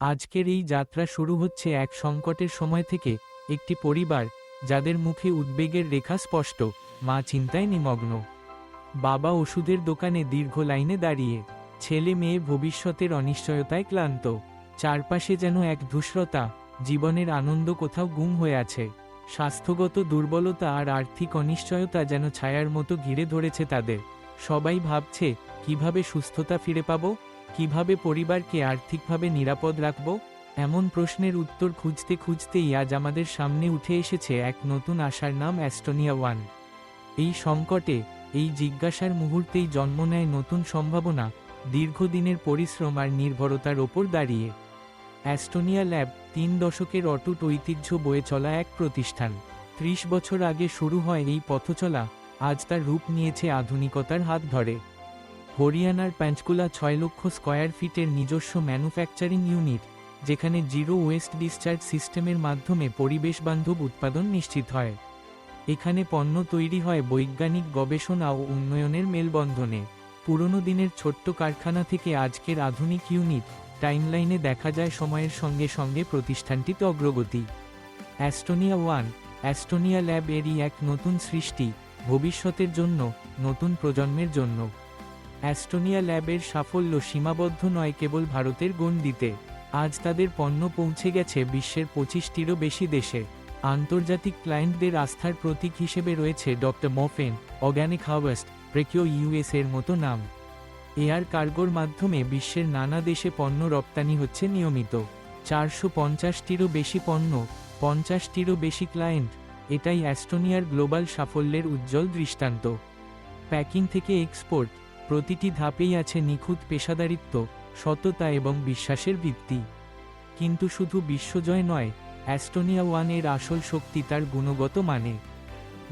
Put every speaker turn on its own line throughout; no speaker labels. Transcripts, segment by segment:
আজকের এই যাত্রা শুরু হচ্ছে এক সংকটের সময় থেকে। একটি পরিবার যাদের মুখে উদ্বেগের রেখা স্পষ্ট, মা চিন্তায় নিমগ্ন, বাবা ওষুধের দোকানে দীর্ঘ লাইনে দাঁড়িয়ে, ছেলে মেয়ে ভবিষ্যতের অনিশ্চয়তায় ক্লান্ত। চারপাশে যেন এক ধূসরতা, জীবনের আনন্দ কোথাও গুম হয়ে আছে। স্বাস্থ্যগত দুর্বলতা আর আর্থিক অনিশ্চয়তা যেন ছায়ার মতো ঘিরে ধরেছে তাদের। সবাই ভাবছে, কিভাবে সুস্থতা ফিরে পাব, কিভাবে পরিবারকে আর্থিকভাবে নিরাপদ রাখব। এমন প্রশ্নের উত্তর খুঁজতে খুঁজতেই আজ আমাদের সামনে উঠে এসেছে এক নতুন আশার নাম, অ্যাস্টোনিয়া ওয়ান। এই সংকটে, এই জিজ্ঞাসার মুহূর্তেই জন্ম নেয় নতুন সম্ভাবনা, দীর্ঘদিনের পরিশ্রম আর নির্ভরতার ওপর দাঁড়িয়ে। অ্যাস্টোনিয়া ল্যাব ৩ দশকের অটুট ঐতিহ্য বয়ে চলা এক প্রতিষ্ঠান। ৩০ বছর আগে শুরু হয় এই পথচলা, আজ তার রূপ নিয়েছে আধুনিকতার হাত ধরে। হরিয়ানার পাঞ্চকুলা ৬ লক্ষ স্কয়ার ফিটের নিজস্ব ম্যানুফ্যাকচারিং ইউনিট, যেখানে জিরো ওয়েস্ট ডিসচার্জ সিস্টেমের মাধ্যমে পরিবেশবান্ধব উৎপাদন নিশ্চিত হয়। এখানে পণ্য তৈরি হয় বৈজ্ঞানিক গবেষণা ও উন্নয়নের মেলবন্ধনে। পুরনো দিনের ছোট্ট কারখানা থেকে আজকের আধুনিক ইউনিট, টাইমলাইনে দেখা যায় সময়ের সঙ্গে সঙ্গে প্রতিষ্ঠানটিতে অগ্রগতি। অ্যাস্টোনিয়া ওয়ান, অ্যাস্টোনিয়া ল্যাব এরই এক নতুন সৃষ্টি, ভবিষ্যতের জন্য, নতুন প্রজন্মের জন্য। অ্যাস্টোনিয়া ল্যাবের সাফল্য সীমাবদ্ধ নয় কেবল ভারতের গণ্ডিতে। আজ তাদের পণ্য পৌঁছে গেছে বিশ্বের ২৫টিরও বেশি দেশে। আন্তর্জাতিক ক্লায়েন্টদের আস্থার প্রতীক হিসেবে রয়েছে ডক্টর মফেন, অর্গানিক হার্ভেস্ট, প্রেকিও ইউএস এর মতো নাম। এয়ার কার্গোর মাধ্যমে বিশ্বের নানা দেশে পণ্য রপ্তানি হচ্ছে নিয়মিত। ৪৫০টিরও বেশি পণ্য, ৫০টিরও বেশি ক্লায়েন্ট, এটাই অ্যাস্টোনিয়ার গ্লোবাল সাফল্যের উজ্জ্বল দৃষ্টান্ত। প্যাকিং থেকে এক্সপোর্ট, প্রতিটি ধাপেই আছে নিখুঁত পেশাদারিত্ব, সততা এবং বিশ্বাসের ভিত্তি। কিন্তু শুধু বিশ্বজয় নয়, অ্যাস্টোনিয়া ওয়ান এর আসল শক্তি তার গুণগত মানে।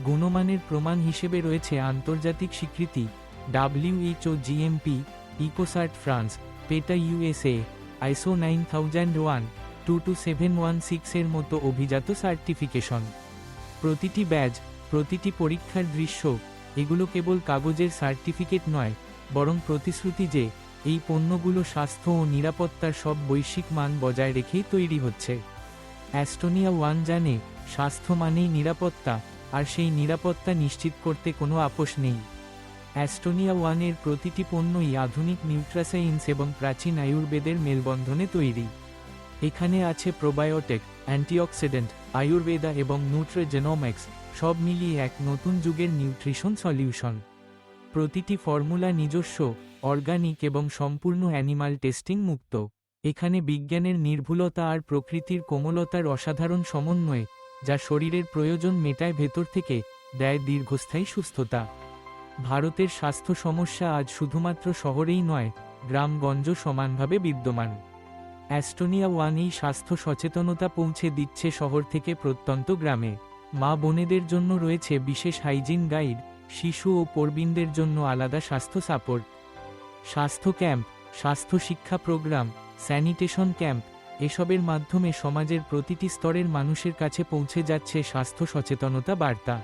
গুণমানের প্রমাণ হিসেবে রয়েছে আন্তর্জাতিক স্বীকৃতি, WHO GMP, ইকোসার্ট ফ্রান্স, পেটা USA, ISO 9001, 22716 এর মতো অভিজাত সার্টিফিকেশন। প্রতিটি ব্যাজ, প্রতিটি পরীক্ষার দৃশ্য, এগুলো কেবল কাগজের সার্টিফিকেট নয়, বরং প্রতিশ্রুতি যে এই পণ্যগুলো স্বাস্থ্য ও নিরাপত্তার সব বৈশ্বিক মান বজায় রেখেই তৈরি হচ্ছে। অ্যাস্টোনিয়া ওয়ান জানে, স্বাস্থ্য মানেই নিরাপত্তা, আর সেই নিরাপত্তা নিশ্চিত করতে কোনো আপোষ নেই। অ্যাস্টোনিয়া ওয়ানের প্রতিটি পণ্যই আধুনিক নিউট্রাসাইন্স এবং প্রাচীন আয়ুর্বেদের মেলবন্ধনে তৈরি। এখানে আছে প্রোবায়োটিক, অ্যান্টিঅক্সিডেন্ট, আয়ুর্বেদা এবং নিউট্রিজেনোমিক্স, সব মিলিয়ে এক নতুন যুগের নিউট্রিশন সলিউশন। প্রতিটি ফর্মুলা নিজস্ব, অর্গানিক এবং সম্পূর্ণ অ্যানিমাল টেস্টিং মুক্ত। এখানে বিজ্ঞানের নির্ভুলতা আর প্রকৃতির কোমলতার অসাধারণ সমন্বয়, যা শরীরের প্রয়োজন মেটায় ভেতর থেকে, দেয় দীর্ঘস্থায়ী সুস্থতা। ভারতের স্বাস্থ্য সমস্যা আজ শুধুমাত্র শহরেই নয়, গ্রামগঞ্জ সমানভাবে বিদ্যমান। অ্যাস্টোনিয়া ওয়ান এই স্বাস্থ্য সচেতনতা পৌঁছে দিচ্ছে শহর থেকে প্রত্যন্ত গ্রামে। মা বোনেদের জন্য রয়েছে বিশেষ হাইজিন গাইড, শিশু ও প্রবীণদের জন্য আলাদা স্বাস্থ্য সাপোর্ট। স্বাস্থ্য ক্যাম্প, স্বাস্থ্য শিক্ষা প্রোগ্রাম, স্যানিটেশন ক্যাম্প, এসবের মাধ্যমে সমাজের প্রতিটি স্তরের মানুষের কাছে পৌঁছে যাচ্ছে স্বাস্থ্য সচেতনতা বার্তা।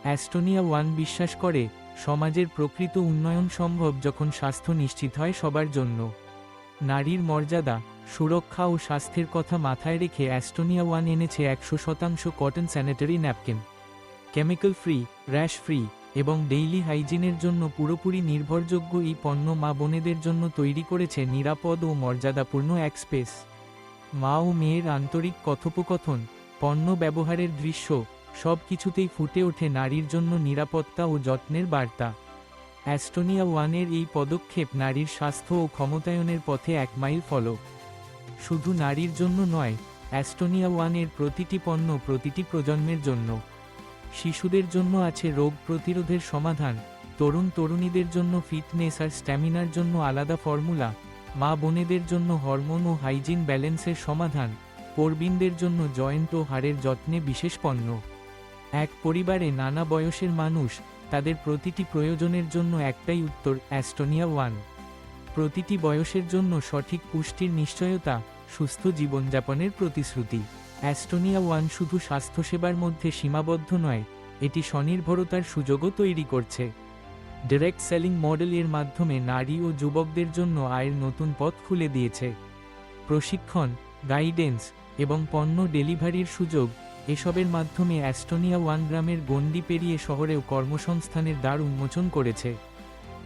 অ্যাস্টোনিয়া ওয়ান বিশ্বাস করে, সমাজের প্রকৃত উন্নয়ন সম্ভব যখন স্বাস্থ্য নিশ্চিত হয় সবার জন্য। নারীর মর্যাদা, সুরক্ষা ও স্বাস্থ্যের কথা মাথায় রেখে অ্যাস্টোনিয়া ওয়ান এনেছে ১০০% cotton sanitary napkin. Chemical free, rash free এবং ডেইলি হাইজিনের জন্য পুরোপুরি নির্ভরযোগ্য এই পণ্য মা বোনেদের জন্য তৈরি করেছে নিরাপদ ও মর্যাদাপূর্ণ এক স্পেস। মা ও মেয়ের আন্তরিক কথোপকথন, পণ্য ব্যবহারের দৃশ্য, সব কিছুতেই ফুটে ওঠে নারীর জন্য নিরাপত্তা ও যত্নের বার্তা। অ্যাস্টোনিয়া ওয়ানের এই পদক্ষেপ নারীর স্বাস্থ্য ও ক্ষমতায়নের পথে এক মাইল ফলক। শুধু নারীর জন্য নয়, অ্যাস্টোনিয়া ওয়ানের প্রতিটি পণ্য প্রতিটি প্রজন্মের জন্য। শিশুদের জন্য আছে রোগ প্রতিরোধের সমাধান, তরুণ তরুণীদের জন্য ফিটনেস আর স্ট্যামিনার জন্য আলাদা ফর্মুলা, মা বোনেদের জন্য হরমোন ও হাইজিন ব্যালেন্সের সমাধান, প্রবীণদের জন্য জয়েন্ট ও হাড়ের যত্নে বিশেষ পণ্য। এক পরিবারে নানা বয়সের মানুষ, তাদের প্রতিটি প্রয়োজনের জন্য একটাই উত্তর, অ্যাস্টোনিয়া ওয়ান। প্রতিটি বয়সের জন্য সঠিক পুষ্টির নিশ্চয়তা, সুস্থ জীবনযাপনের প্রতিশ্রুতি। অ্যাস্টোনিয়া ওয়ান শুধু স্বাস্থ্যসেবার মধ্যে সীমাবদ্ধ নয়, এটি স্বনির্ভরতার সুযোগও তৈরি করছে। ডাইরেক্ট সেলিং মডেল এর মাধ্যমে নারী ও যুবকদের জন্য আয়ের নতুন পথ খুলে দিয়েছে। প্রশিক্ষণ, গাইডেন্স এবং পণ্য ডেলিভারির সুযোগ, এসবের মাধ্যমে অ্যাস্টোনিয়া ওয়ান গ্রামের গণ্ডি পেরিয়ে শহরেও কর্মসংস্থানের দ্বার উন্মোচন করেছে।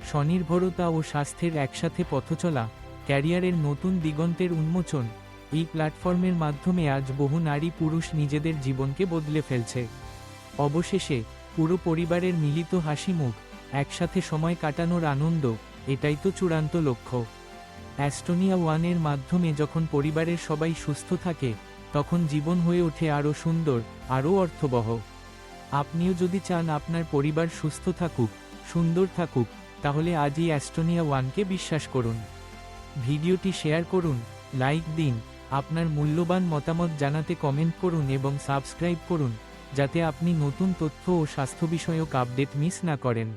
স্বনির্ভরতা ও স্বাস্থ্যের একসাথে পথচলা, ক্যারিয়ারের নতুন দিগন্তের উন্মোচন, এই প্ল্যাটফর্মের মাধ্যমে আজ বহু নারী পুরুষ নিজেদের জীবনকে বদলে ফেলছে। অবশেষে পুরো পরিবারের মিলিত হাসিমুখ, একসাথে সময় কাটানোর আনন্দ, এটাই তো চূড়ান্ত লক্ষ্য। অ্যাস্টোনিয়া ওয়ানের মাধ্যমে যখন পরিবারের সবাই সুস্থ থাকে, তখন জীবন হয়ে ওঠে আরও সুন্দর, আরও অর্থবহ। আপনিও যদি চান আপনার পরিবার সুস্থ থাকুক, সুন্দর থাকুক, তাহলে আজই অ্যাস্টোনিয়া ওয়ানকে বিশ্বাস করুন। ভিডিওটি শেয়ার করুন, লাইক দিন, আপনার মূল্যবান মতামত জানাতে কমেন্ট করুন এবং সাবস্ক্রাইব করুন, যাতে আপনি নতুন তথ্য ও স্বাস্থ্য বিষয়ক আপডেট মিস না করেন।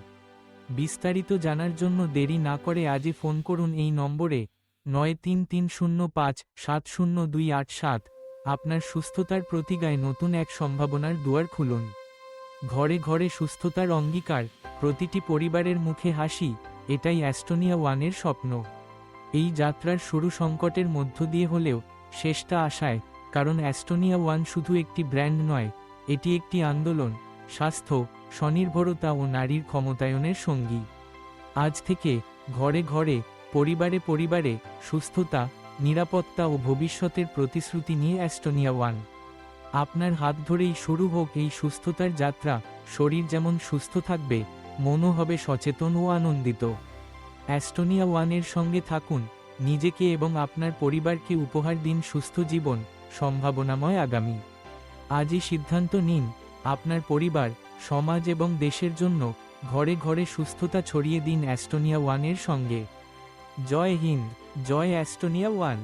বিস্তারিত জানার জন্য দেরি না করে আজই ফোন করুন এই নম্বরে 9330570287। আপনার সুস্থতার প্রতিজ্ঞায় নতুন এক সম্ভাবনার দুয়ার খুলুন। ঘরে ঘরে সুস্থতার অঙ্গীকার, প্রতিটি পরিবারের মুখে হাসি, এটাই অ্যাস্টোনিয়া ওয়ানের স্বপ্ন। এই যাত্রার শুরু সংকটের মধ্য দিয়ে হলেও শেষটা আশায়, কারণ অ্যাস্টোনিয়া ওয়ান শুধু একটি ব্র্যান্ড নয়, এটি একটি আন্দোলন, স্বাস্থ্য, স্বনির্ভরতা ও নারীর ক্ষমতায়নের সঙ্গী। আজ থেকে ঘরে ঘরে, পরিবারে পরিবারে সুস্থতা, নিরাপত্তা ও ভবিষ্যতের প্রতিশ্রুতি নিয়ে অ্যাস্টোনিয়া ওয়ান। আপনার হাত ধরেই শুরু হোক এই সুস্থতার যাত্রা। শরীর যেমন সুস্থ থাকবে, মনও হবে সচেতন ও আনন্দিত। অ্যাস্টোনিয়া ওয়ানের সঙ্গে থাকুন, নিজেকে এবং আপনার পরিবারকে উপহার দিন সুস্থ জীবন, সম্ভাবনাময় আগামী। আজই সিদ্ধান্ত নিন, আপনার পরিবার, সমাজ এবং দেশের জন্য ঘরে ঘরে সুস্থতা ছড়িয়ে দিন অ্যাস্টোনিয়া ওয়ানের সঙ্গে। জয় হিন্দ, জয় অ্যাস্টোনিয়া ওয়ান।